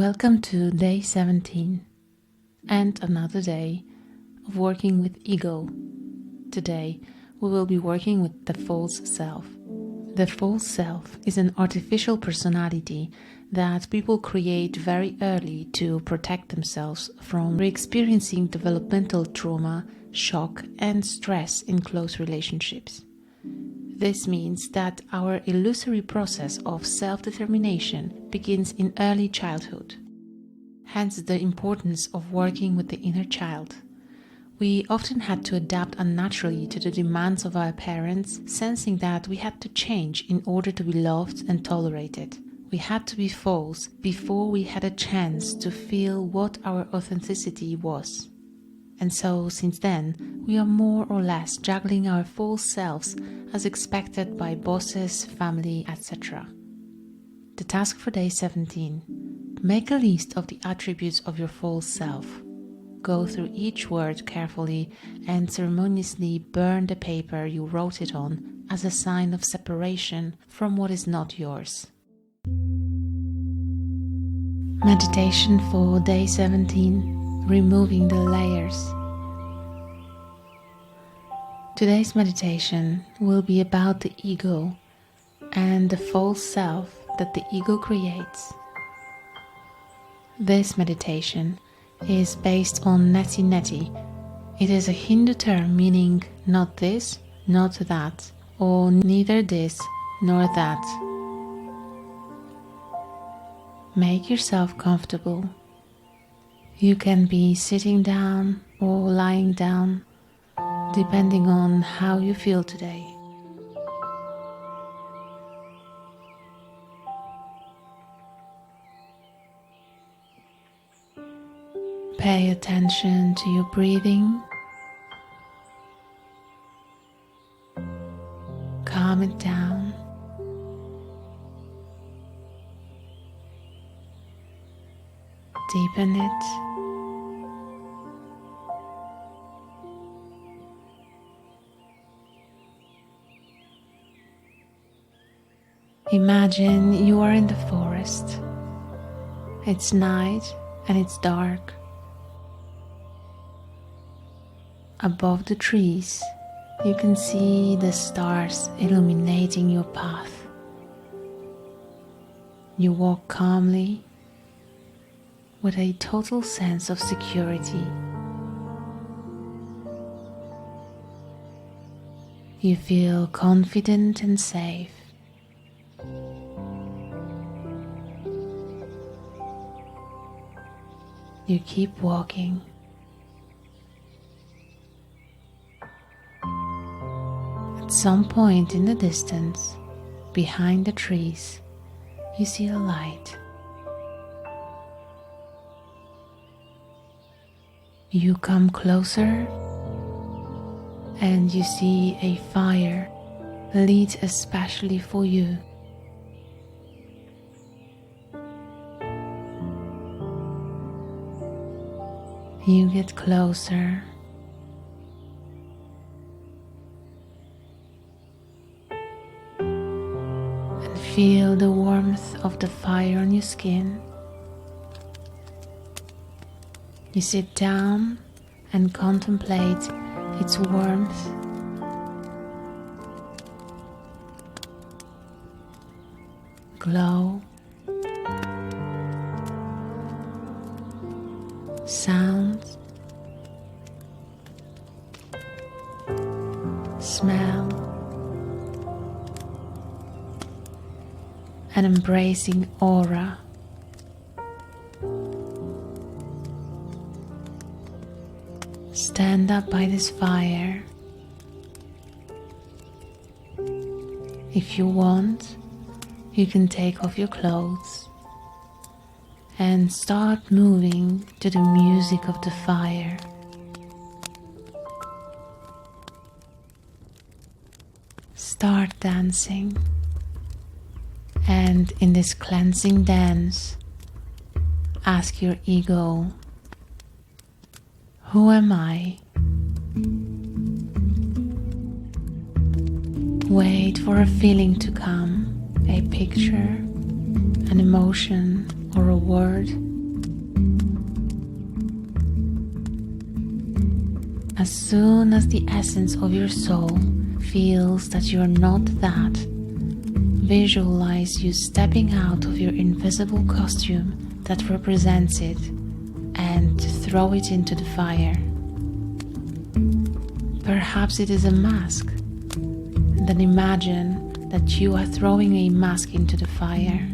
Welcome to day 17 and another day of working with ego. Today we will be working with the false self. The false self is an artificial personality that people create very early to protect themselves from re-experiencing developmental trauma, shock and stress in close relationships. This means that our illusory process of self-determination begins in early childhood. Hence the importance of working with the inner child. We often had to adapt unnaturally to the demands of our parents, sensing that we had to change in order to be loved and tolerated. We had to be false before we had a chance to feel what our authenticity was. And so, since then, we are more or less juggling our false selves as expected by bosses, family, etc. The task for day 17. Make a list of the attributes of your false self. Go through each word carefully and ceremoniously burn the paper you wrote it on as a sign of separation from what is not yours. Meditation for day 17. Removing the layers. Today's meditation will be about the ego and the false self that the ego creates. This meditation is based on neti neti. It is a Hindu term meaning not this, not that, or neither this nor that. Make yourself comfortable. You can be sitting down or lying down, depending on how you feel today. Pay attention to your breathing. Calm it down. Deepen it. Imagine you are in the forest. It's night and it's dark. Above the trees, you can see the stars illuminating your path. You walk calmly with a total sense of security. You feel confident and safe. You keep walking. At some point in the distance, behind the trees, you see a light. You come closer and you see a fire lit especially for you. You get closer. And feel the warmth of the fire on your skin. You sit down and contemplate its warmth. Glow. Sound, smell, an embracing aura. Stand up by this fire. If you want, you can take off your clothes and start moving to the music of the fire. Start dancing, and in this cleansing dance, ask your ego, who am I? Wait for a feeling to come, a picture, an emotion, or a word, As soon as the essence of your soul feels that you are not that, visualize you stepping out of your invisible costume that represents it and throw it into the fire. Perhaps it is a mask. Then imagine that you are throwing a mask into the fire.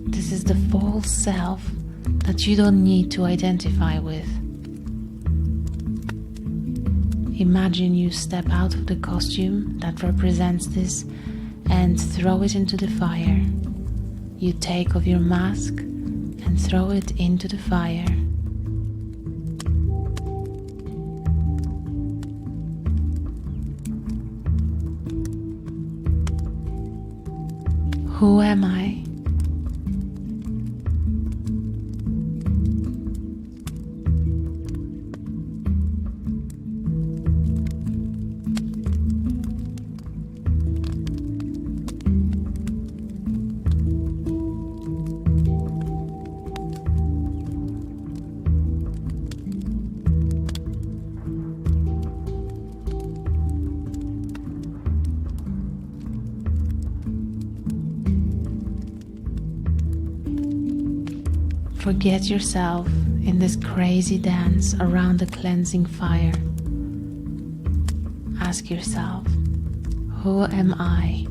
This is the false self that you don't need to identify with. Imagine you step out of the costume that represents this and throw it into the fire. You take off your mask and throw it into the fire. Who am I? Forget yourself in this crazy dance around the cleansing fire. Ask yourself, who am I?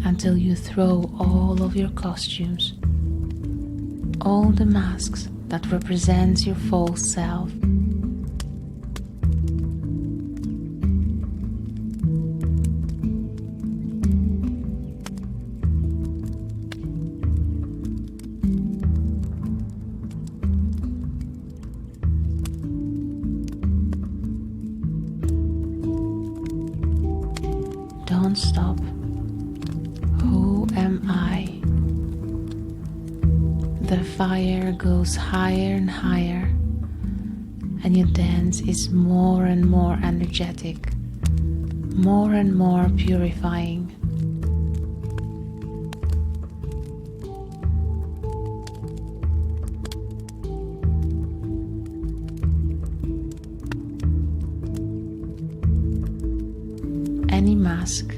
Until you throw all of your costumes, all the masks that represent your false self. Don't stop. Who am I? The fire goes higher and higher, and your dance is more and more energetic, more and more purifying. Any mask,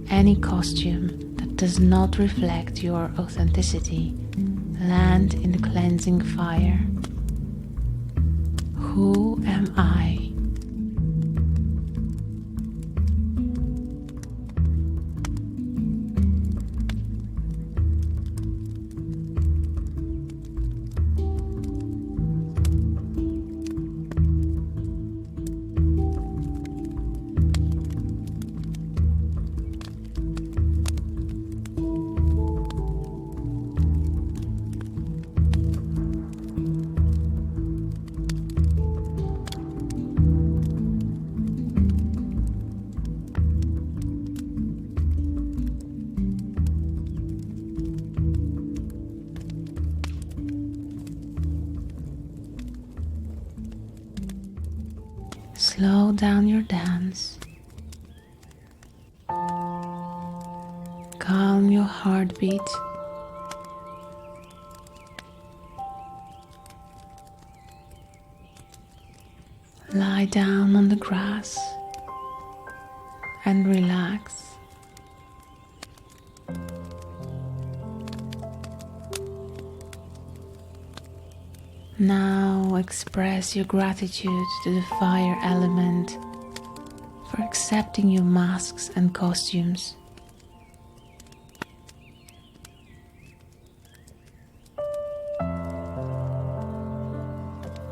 any costume that does not reflect your authenticity, land in the cleansing fire. Who am I? Slow down your dance. heartbeat. Lie down on the grass and relax. Now express your gratitude to the fire element for accepting your masks and costumes.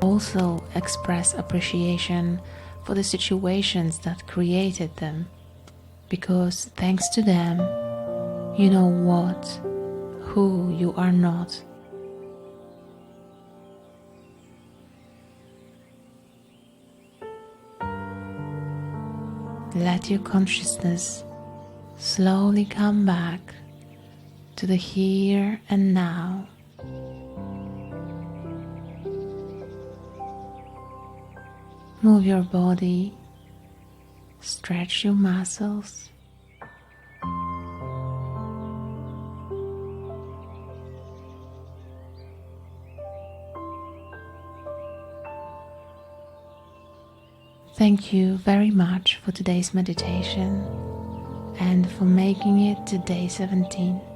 Also express appreciation for the situations that created them, because thanks to them, you know who you are not. Let your consciousness slowly come back to the here and now. Move your body, stretch your muscles. Thank you very much for today's meditation and for making it to day 17.